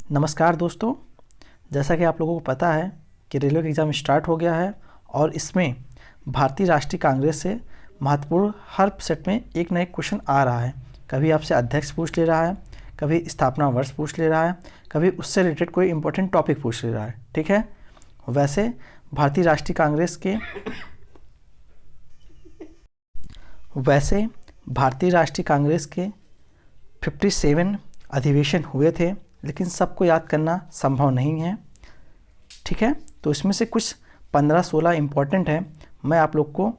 नमस्कार दोस्तों, जैसा कि आप लोगों को पता है कि रेलवे का एग्ज़ाम स्टार्ट हो गया है और इसमें भारतीय राष्ट्रीय कांग्रेस से महत्वपूर्ण हर सेट में एक ना एक क्वेश्चन आ रहा है। कभी आपसे अध्यक्ष पूछ ले रहा है, कभी स्थापना वर्ष पूछ ले रहा है, कभी उससे रिलेटेड कोई इंपॉर्टेंट टॉपिक पूछ ले रहा है। ठीक है, वैसे भारतीय राष्ट्रीय कांग्रेस के 57 अधिवेशन हुए थे, लेकिन सबको याद करना संभव नहीं है। ठीक है, तो इसमें से कुछ 15-16 इम्पॉर्टेंट है, मैं आप लोग को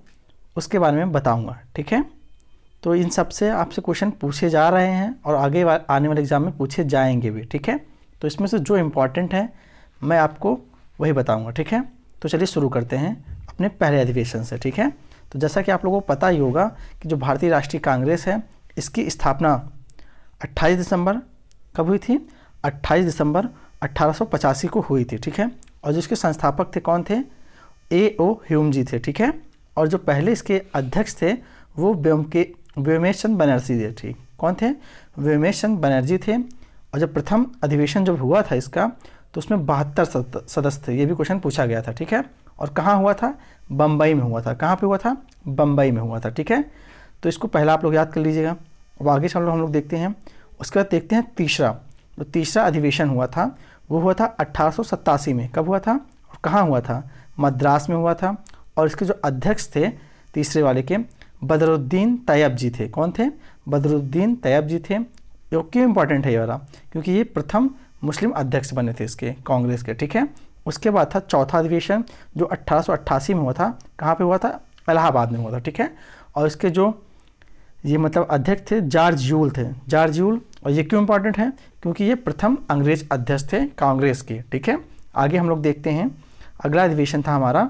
उसके बारे में बताऊंगा। ठीक है, तो इन सब से आपसे क्वेश्चन पूछे जा रहे हैं और आगे आने वाले एग्ज़ाम में पूछे जाएंगे भी। ठीक है, तो इसमें से जो इम्पॉर्टेंट है मैं आपको वही बताऊंगा। ठीक है, तो चलिए शुरू करते हैं अपने पहले अधिवेशन से। ठीक है, तो जैसा कि आप लोगों को पता ही होगा कि जो भारतीय राष्ट्रीय कांग्रेस है, इसकी स्थापना 28 दिसंबर कब हुई थी? 28 दिसंबर 1885 को हुई थी। ठीक है, और जिसके संस्थापक थे कौन थे? A.O. ह्यूम जी थे। ठीक है, और जो पहले इसके अध्यक्ष थे वो व्योमेश बनर्जी थे। ठीक, कौन थे? व्योमेश बनर्जी थे। और जब प्रथम अधिवेशन जब हुआ था इसका, तो उसमें 72 सदस्य थे। ये भी क्वेश्चन पूछा गया था। ठीक है, और कहाँ हुआ था? बम्बई में हुआ था। कहाँ पे हुआ था? बम्बई में हुआ था। ठीक है, तो इसको पहला आप लोग याद कर लीजिएगा। अब आगे चलो हम लोग देखते हैं। उसके बाद देखते हैं जो तीसरा अधिवेशन हुआ था वो हुआ था 1887 में। कब हुआ था और कहाँ हुआ था? मद्रास में हुआ था। और इसके जो अध्यक्ष थे तीसरे वाले के, बदरुद्दीन तैयब जी थे। कौन थे? बदरुद्दीन तैयब जी थे। ये क्यों इंपॉर्टेंट है ये वाला? क्योंकि ये प्रथम मुस्लिम अध्यक्ष बने थे इसके कांग्रेस के। ठीक है, उसके बाद था चौथा अधिवेशन जो 1888 में हुआ था। कहाँ पे हुआ था? इलाहाबाद में हुआ था। ठीक है, और इसके जो ये मतलब अध्यक्ष थे जॉर्ज यूल थे। जॉर्ज यूल, और ये क्यों इंपॉर्टेंट है? क्योंकि ये प्रथम अंग्रेज अध्यक्ष थे कांग्रेस के। ठीक है, आगे हम लोग देखते हैं। अगला अधिवेशन था हमारा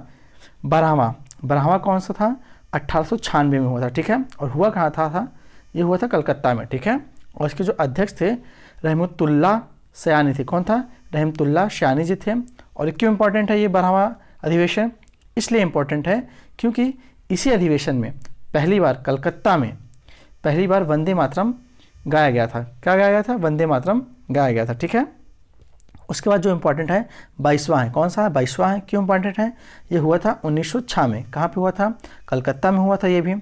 12वां कौन सा था? 1896 में हुआ था। ठीक है, और हुआ कहाँ था? ये हुआ था कलकत्ता में। ठीक है, और इसके जो अध्यक्ष थे रहमतुल्लाह सयानी थे। कौन था? रहमतुल्लाह सयानी जी थे। और क्यों इंपॉर्टेंट है ये 12वां अधिवेशन? इसलिए इंपॉर्टेंट है क्योंकि इसी अधिवेशन में पहली बार कलकत्ता में पहली बार वंदे मातरम गाया गया था। क्या गाया गया था? वंदे मातरम गाया गया था। ठीक है, उसके बाद जो इम्पोर्टेंट है 22वां है। कौन सा है? 22वां है। क्यों इम्पॉर्टेंट है? ये हुआ था 1906 में। कहाँ पे हुआ था? कलकत्ता में हुआ था ये भी।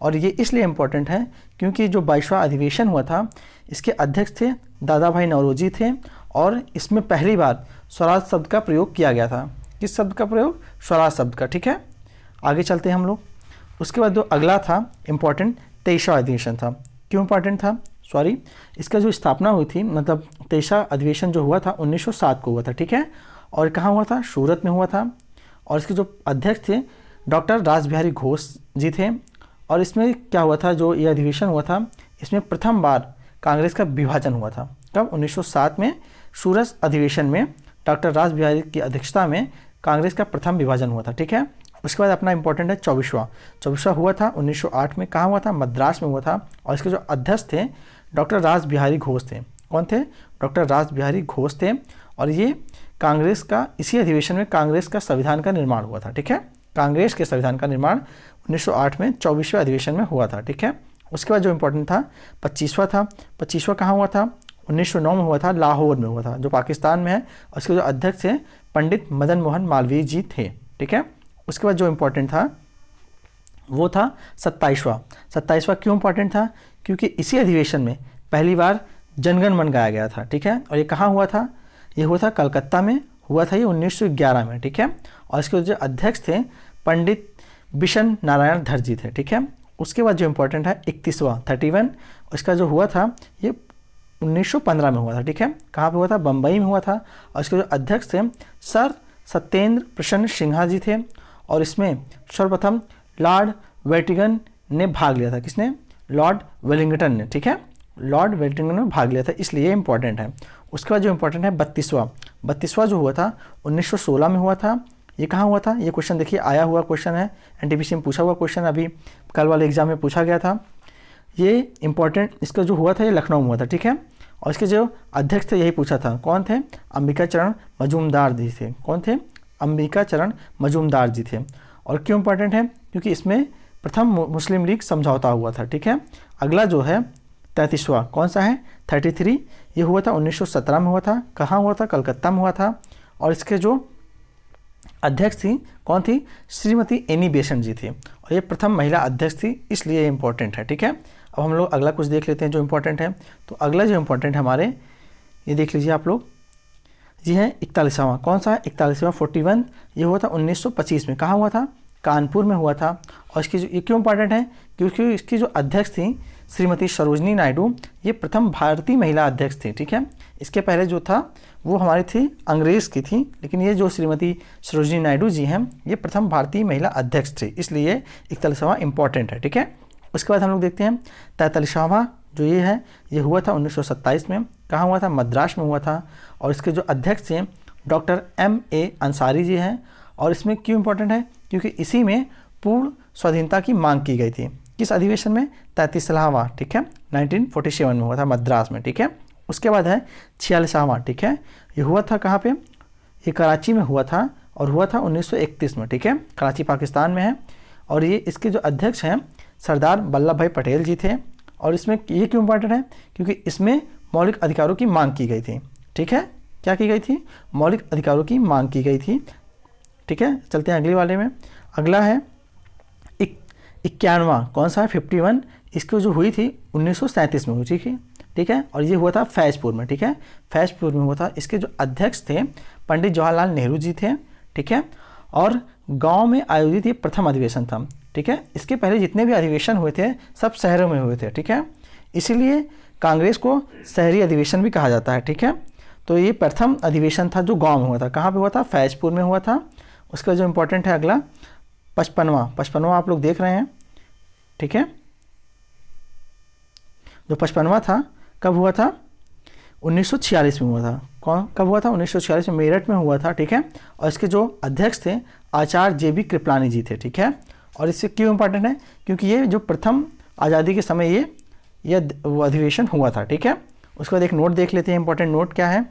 और ये इसलिए इम्पोर्टेंट है क्योंकि जो 22वां अधिवेशन हुआ था, इसके अध्यक्ष थे दादा भाई नौरोजी थे। और इसमें पहली बार स्वराज शब्द का प्रयोग किया गया था। किस शब्द का प्रयोग? स्वराज शब्द का। ठीक है, आगे चलते हैं हम लोग। उसके बाद जो अगला था इम्पॉर्टेंट 23वां अधिवेशन था। क्यों इंपॉर्टेंट था? इसका जो स्थापना हुई थी, मतलब 23वां अधिवेशन जो हुआ था 1907 को हुआ था। ठीक है, और कहाँ हुआ था? सूरत में हुआ था। और इसके जो अध्यक्ष थे डॉक्टर रासबिहारी घोष जी थे। और इसमें क्या हुआ था? जो ये अधिवेशन हुआ था, इसमें प्रथम बार कांग्रेस का विभाजन हुआ था। कब? 1907 में सूरत अधिवेशन में डॉक्टर रासबिहारी की अध्यक्षता में कांग्रेस का प्रथम विभाजन हुआ था। ठीक है, उसके बाद अपना इंपॉर्टेंट है 24वां हुआ था 1908 में। कहाँ हुआ था? मद्रास में हुआ था। और इसके जो अध्यक्ष थे डॉक्टर रासबिहारी घोष थे। कौन थे? डॉक्टर रासबिहारी घोष थे। और ये कांग्रेस का इसी अधिवेशन में कांग्रेस का संविधान का निर्माण हुआ था। ठीक है, कांग्रेस के संविधान का निर्माण 1908 में 24वें अधिवेशन में हुआ था। ठीक है, उसके बाद जो इम्पोर्टेंट था 25वां कहाँ हुआ था? 1909 में हुआ था, लाहौर में हुआ था, जो पाकिस्तान में है। और इसके जो अध्यक्ष थे पंडित मदन मोहन मालवीय जी थे। ठीक है, उसके बाद जो इम्पोर्टेंट था वो था 27वां क्यों इम्पोर्टेंट था? क्योंकि इसी अधिवेशन में पहली बार जनगण मन गाया गया था। ठीक है, और ये कहाँ हुआ था? ये हुआ था कलकत्ता में हुआ था, ये 1911 में। ठीक है, और इसके जो अध्यक्ष थे पंडित बिशन नारायण धर जी थे। ठीक है, उसके बाद जो इम्पोर्टेंट है 31वां उसका जो हुआ था ये 1915 में हुआ था। ठीक है, कहाँ पे हुआ था? बम्बई में हुआ था। और इसके जो अध्यक्ष थे सर सत्येंद्र प्रसन्न सिन्हा जी थे। और इसमें सर्वप्रथम लॉर्ड वेलिंगटन ने भाग लिया था। किसने? लॉर्ड वेलिंगटन ने। ठीक है, लॉर्ड वेलिंगटन ने भाग लिया था, इसलिए ये इंपॉर्टेंट है। उसके बाद जो इंपॉर्टेंट है 32वां जो हुआ था 1916 में हुआ था। ये कहाँ हुआ था? ये क्वेश्चन देखिए आया हुआ क्वेश्चन है, एनटीपीसी में पूछा हुआ क्वेश्चन, अभी कल वाले एग्जाम में पूछा गया था। ये इंपॉर्टेंट, इसका जो हुआ था ये लखनऊ में हुआ था। ठीक है, और इसके जो अध्यक्ष थे यही पूछा था, कौन थे? अंबिका चरण मजूमदार जी थे। कौन थे? अंबिका चरण मजूमदार जी थे। और क्यों इंपॉर्टेंट है? क्योंकि इसमें प्रथम मुस्लिम लीग समझौता हुआ था। ठीक है, अगला जो है 33वां कौन सा है 33, ये हुआ था 1917 में हुआ था। कहाँ हुआ था? कलकत्ता में हुआ था। और इसके जो अध्यक्ष थी कौन थी? श्रीमती एनी बेसेंट जी थी, और ये प्रथम महिला अध्यक्ष थी, इसलिए ये इंपॉर्टेंट है। ठीक है, अब हम लोग अगला कुछ देख लेते हैं जो इंपॉर्टेंट है। तो अगला जो इंपॉर्टेंट है हमारे, ये देख लीजिए आप लोग, ये है 41वां कौन सा है? 41वां 41, ये हुआ था 1925 में। कहाँ हुआ था? कानपुर में हुआ था। और इसकी जो, ये क्यों इंपॉर्टेंट है? क्योंकि इसकी जो अध्यक्ष थी श्रीमती सरोजनी नायडू, ये प्रथम भारतीय महिला अध्यक्ष थी। ठीक है, इसके पहले जो था वो हमारी थी अंग्रेज़ की थी, लेकिन ये जो श्रीमती सरोजनी नायडू जी हैं ये प्रथम भारतीय महिला अध्यक्ष थे, इसलिए 41वां इंपॉर्टेंट है। ठीक है, उसके बाद हम लोग देखते हैं 43वां जो ये है, ये हुआ था 1927 में। कहाँ हुआ था? मद्रास में हुआ था। और इसके जो अध्यक्ष हैं डॉक्टर M.A. अंसारी जी हैं। और इसमें क्यों इंपॉर्टेंट है? क्योंकि इसी में पूर्ण स्वाधीनता की मांग की गई थी। किस अधिवेशन में? 33वां। ठीक है, 1947 में हुआ था मद्रास में। ठीक है, उसके बाद है 46वां। ठीक है, ये हुआ था कहाँ पे? ये कराची में हुआ था, और हुआ था 1931 में। ठीक है, कराची पाकिस्तान में है। और ये इसके जो अध्यक्ष हैं सरदार वल्लभ भाई पटेल जी थे। और इसमें ये क्यों इंपॉर्टेंट है? क्योंकि इसमें मौलिक अधिकारों की मांग की गई थी। ठीक है, क्या की गई थी? मौलिक अधिकारों की मांग की गई थी। ठीक है, चलते हैं अगले वाले में। अगला है 51वां कौन सा है? 51, इसको जो हुई थी 1937 में हुई। ठीक है, ठीक है, और ये हुआ था फैजपुर में। ठीक है, फैजपुर में हुआ था। इसके जो अध्यक्ष थे पंडित जवाहरलाल नेहरू जी थे। ठीक है, और गांव में आयोजित ये प्रथम अधिवेशन था। ठीक है, इसके पहले जितने भी अधिवेशन हुए थे सब शहरों में हुए थे। ठीक है, इसीलिए कांग्रेस को शहरी अधिवेशन भी कहा जाता है। ठीक है, तो ये प्रथम अधिवेशन था जो गांव में हुआ था। कहाँ पे हुआ था? फैजपुर में हुआ था। उसका जो इम्पोर्टेंट है अगला 55वां आप लोग देख रहे हैं। ठीक है, जो 55वां था कब हुआ था? 1946 में हुआ था। कब हुआ था? 1946 में मेरठ में हुआ था। ठीक है, और इसके जो अध्यक्ष थे आचार्य JB कृपलानी जी थे। ठीक है, और इससे क्यों इंपॉर्टेंट है? क्योंकि ये जो प्रथम आज़ादी के समय ये वो अधिवेशन हुआ था। ठीक है, उसके बाद एक नोट देख लेते हैं, इंपॉर्टेंट नोट क्या है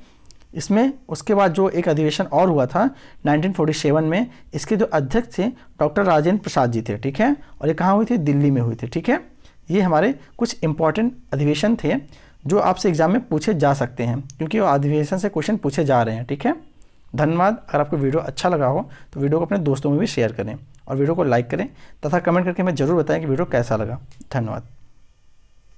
इसमें। उसके बाद जो एक अधिवेशन और हुआ था 1947 में, इसके जो अध्यक्ष थे डॉक्टर राजेंद्र प्रसाद जी थे। ठीक है, और ये कहाँ हुई थी? दिल्ली में हुई थी। ठीक है, ये हमारे कुछ इंपॉर्टेंट अधिवेशन थे जो आपसे एग्जाम में पूछे जा सकते हैं, क्योंकि वो अधिवेशन से क्वेश्चन पूछे जा रहे हैं। ठीक है, धन्यवाद। अगर आपको वीडियो अच्छा लगा हो तो वीडियो को अपने दोस्तों में भी शेयर करें, और वीडियो को लाइक करें, तथा कमेंट करके हमें ज़रूर बताएं कि वीडियो कैसा लगा। धन्यवाद।